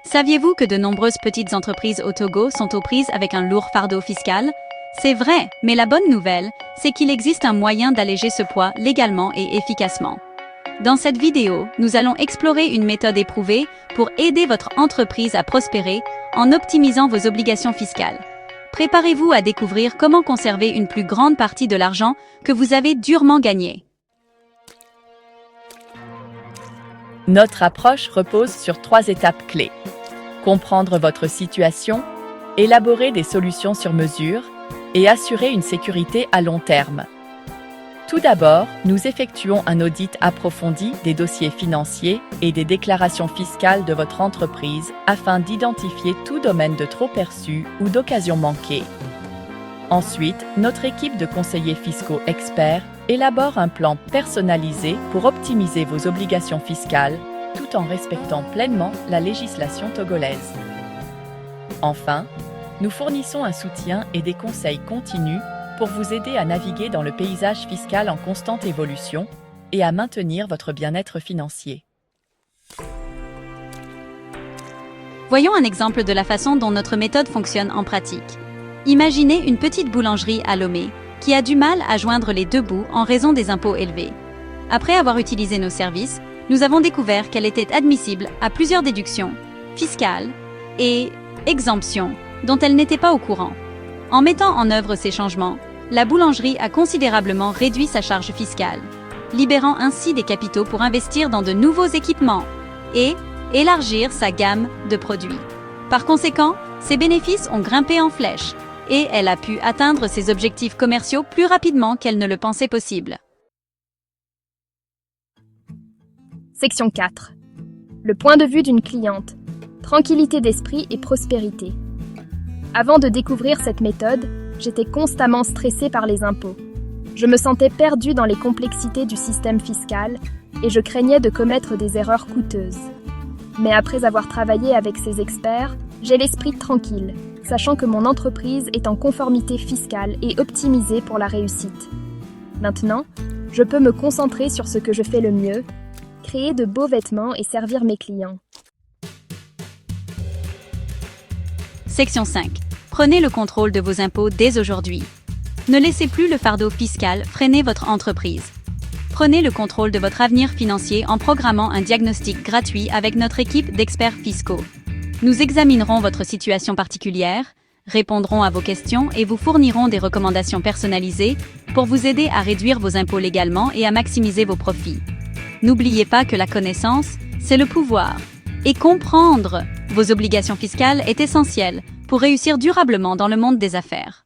Saviez-vous que de nombreuses petites entreprises au Togo sont aux prises avec un lourd fardeau fiscal? C'est vrai, mais la bonne nouvelle, c'est qu'il existe un moyen d'alléger ce poids légalement et efficacement. Dans cette vidéo, nous allons explorer une méthode éprouvée pour aider votre entreprise à prospérer en optimisant vos obligations fiscales. Préparez-vous à découvrir comment conserver une plus grande partie de l'argent que vous avez durement gagné. Notre approche repose sur 3 étapes clés. Comprendre votre situation, élaborer des solutions sur mesure et assurer une sécurité à long terme. Tout d'abord, nous effectuons un audit approfondi des dossiers financiers et des déclarations fiscales de votre entreprise afin d'identifier tout domaine de trop perçu ou d'occasion manquée. Ensuite, notre équipe de conseillers fiscaux experts élabore un plan personnalisé pour optimiser vos obligations fiscales tout en respectant pleinement la législation togolaise. Enfin, nous fournissons un soutien et des conseils continus pour vous aider à naviguer dans le paysage fiscal en constante évolution et à maintenir votre bien-être financier. Voyons un exemple de la façon dont notre méthode fonctionne en pratique. Imaginez une petite boulangerie à Lomé qui a du mal à joindre les deux bouts en raison des impôts élevés. Après avoir utilisé nos services, nous avons découvert qu'elle était admissible à plusieurs déductions fiscales et exemptions dont elle n'était pas au courant. En mettant en œuvre ces changements, la boulangerie a considérablement réduit sa charge fiscale, libérant ainsi des capitaux pour investir dans de nouveaux équipements et élargir sa gamme de produits. Par conséquent, ses bénéfices ont grimpé en flèche et elle a pu atteindre ses objectifs commerciaux plus rapidement qu'elle ne le pensait possible. Section 4. Le point de vue d'une cliente. Tranquillité d'esprit et prospérité. Avant de découvrir cette méthode, j'étais constamment stressée par les impôts. Je me sentais perdue dans les complexités du système fiscal et je craignais de commettre des erreurs coûteuses. Mais après avoir travaillé avec ces experts, j'ai l'esprit tranquille, sachant que mon entreprise est en conformité fiscale et optimisée pour la réussite. Maintenant, je peux me concentrer sur ce que je fais le mieux, créer de beaux vêtements et servir mes clients. Section 5. Prenez le contrôle de vos impôts dès aujourd'hui. Ne laissez plus le fardeau fiscal freiner votre entreprise. Prenez le contrôle de votre avenir financier en programmant un diagnostic gratuit avec notre équipe d'experts fiscaux. Nous examinerons votre situation particulière, répondrons à vos questions et vous fournirons des recommandations personnalisées pour vous aider à réduire vos impôts légalement et à maximiser vos profits. N'oubliez pas que la connaissance, c'est le pouvoir. Et comprendre vos obligations fiscales est essentiel pour réussir durablement dans le monde des affaires.